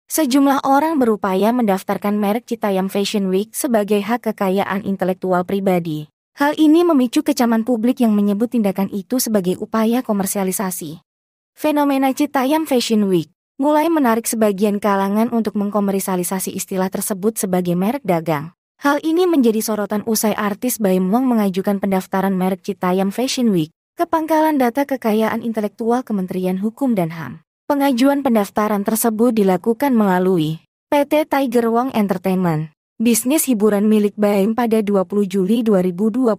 Sejumlah orang berupaya mendaftarkan merek Citayam Fashion Week sebagai hak kekayaan intelektual pribadi. Hal ini memicu kecaman publik yang menyebut tindakan itu sebagai upaya komersialisasi. Fenomena Citayam Fashion Week mulai menarik sebagian kalangan untuk mengkomersialisasi istilah tersebut sebagai merek dagang. Hal ini menjadi sorotan usai artis Baim Wong mengajukan pendaftaran merek Citayam Fashion Week ke Pangkalan Data Kekayaan Intelektual Kementerian Hukum dan HAM. Pengajuan pendaftaran tersebut dilakukan melalui PT Tiger Wong Entertainment, bisnis hiburan milik Baim pada 20 Juli 2022.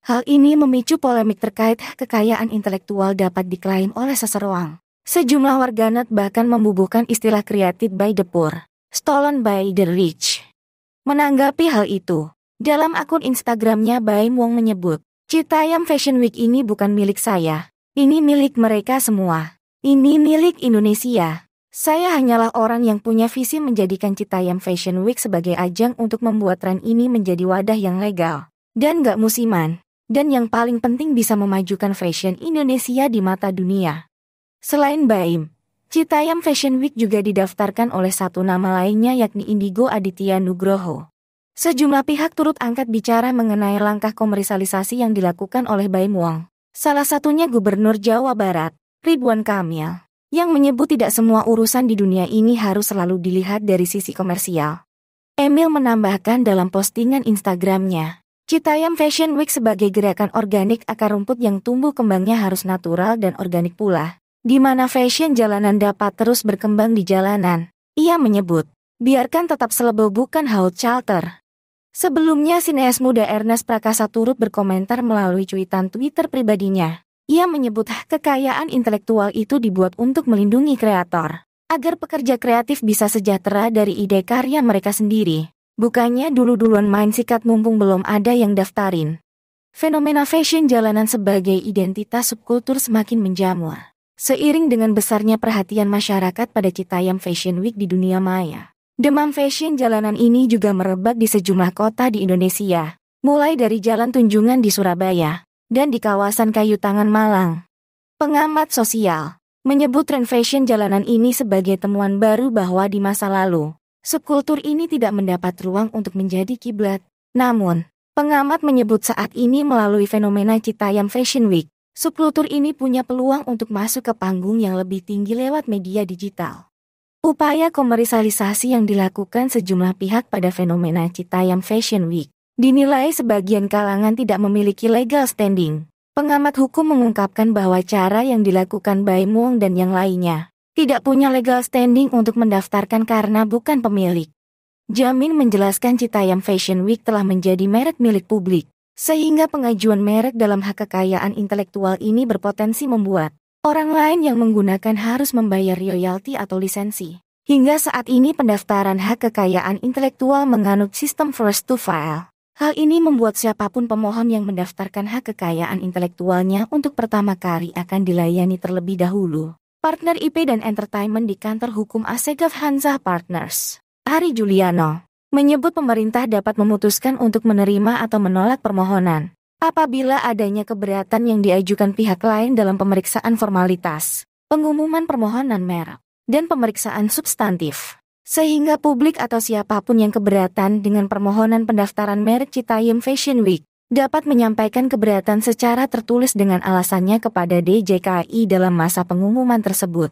Hal ini memicu polemik terkait kekayaan intelektual dapat diklaim oleh seseorang. Sejumlah warganet bahkan membubuhkan istilah created by the poor, stolen by the rich. Menanggapi hal itu, dalam akun Instagramnya Baim Wong menyebut, Citayam Fashion Week ini bukan milik saya, ini milik mereka semua. Ini milik Indonesia. Saya hanyalah orang yang punya visi menjadikan Citayam Fashion Week sebagai ajang untuk membuat tren ini menjadi wadah yang legal dan gak musiman. Dan yang paling penting bisa memajukan fashion Indonesia di mata dunia. Selain Baim, Citayam Fashion Week juga didaftarkan oleh satu nama lainnya yakni Indigo Aditya Nugroho. Sejumlah pihak turut angkat bicara mengenai langkah komersialisasi yang dilakukan oleh Baim Wong. Salah satunya Gubernur Jawa Barat, Ridwan Kamil, yang menyebut tidak semua urusan di dunia ini harus selalu dilihat dari sisi komersial. Emil menambahkan dalam postingan Instagramnya, Citayam Fashion Week sebagai gerakan organik akar rumput yang tumbuh kembangnya harus natural dan organik pula, di mana fashion jalanan dapat terus berkembang di jalanan. Ia menyebut, biarkan tetap selebel bukan haute shelter. Sebelumnya sineas muda Ernest Prakasa turut berkomentar melalui cuitan Twitter pribadinya. Ia menyebut kekayaan intelektual itu dibuat untuk melindungi kreator, agar pekerja kreatif bisa sejahtera dari ide karya mereka sendiri. Bukannya dulu-duluan main sikat mumpung belum ada yang daftarin. Fenomena fashion jalanan sebagai identitas subkultur semakin menjamur. Seiring dengan besarnya perhatian masyarakat pada Citayam Fashion Week di dunia maya, demam fashion jalanan ini juga merebak di sejumlah kota di Indonesia, mulai dari Jalan Tunjungan di Surabaya, dan di kawasan Kayu Tangan Malang. Pengamat sosial menyebut tren fashion jalanan ini sebagai temuan baru bahwa di masa lalu, subkultur ini tidak mendapat ruang untuk menjadi kiblat. Namun, pengamat menyebut saat ini melalui fenomena Citayam Fashion Week, subkultur ini punya peluang untuk masuk ke panggung yang lebih tinggi lewat media digital. Upaya komersialisasi yang dilakukan sejumlah pihak pada fenomena Citayam Fashion Week dinilai sebagian kalangan tidak memiliki legal standing. Pengamat hukum mengungkapkan bahwa cara yang dilakukan Baim Wong dan yang lainnya tidak punya legal standing untuk mendaftarkan karena bukan pemilik. Jamin menjelaskan Citayam Fashion Week telah menjadi merek milik publik, sehingga pengajuan merek dalam hak kekayaan intelektual ini berpotensi membuat orang lain yang menggunakan harus membayar royalti atau lisensi. Hingga saat ini pendaftaran hak kekayaan intelektual menganut sistem first to file. Hal ini membuat siapapun pemohon yang mendaftarkan hak kekayaan intelektualnya untuk pertama kali akan dilayani terlebih dahulu. Partner IP dan Entertainment di Kantor Hukum Assegaf Hanzah Partners, Ari Juliano, menyebut pemerintah dapat memutuskan untuk menerima atau menolak permohonan apabila adanya keberatan yang diajukan pihak lain dalam pemeriksaan formalitas, pengumuman permohonan merek, dan pemeriksaan substantif. Sehingga publik atau siapapun yang keberatan dengan permohonan pendaftaran merek Citayam Fashion Week dapat menyampaikan keberatan secara tertulis dengan alasannya kepada DJKI dalam masa pengumuman tersebut.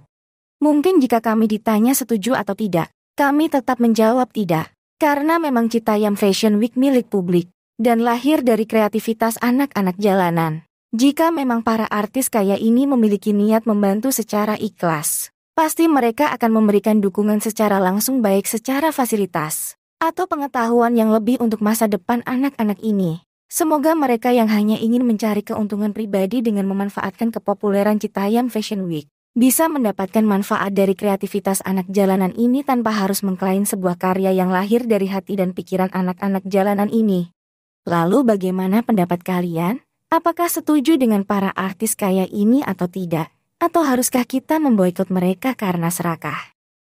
Mungkin jika kami ditanya setuju atau tidak, kami tetap menjawab tidak, karena memang Citayam Fashion Week milik publik, dan lahir dari kreativitas anak-anak jalanan. Jika memang para artis kaya ini memiliki niat membantu secara ikhlas, pasti mereka akan memberikan dukungan secara langsung baik secara fasilitas, atau pengetahuan yang lebih untuk masa depan anak-anak ini. Semoga mereka yang hanya ingin mencari keuntungan pribadi dengan memanfaatkan kepopuleran Citayam Fashion Week bisa mendapatkan manfaat dari kreativitas anak jalanan ini tanpa harus mengklaim sebuah karya yang lahir dari hati dan pikiran anak-anak jalanan ini. Lalu bagaimana pendapat kalian? Apakah setuju dengan para artis kaya ini atau tidak? Atau haruskah kita memboikot mereka karena serakah?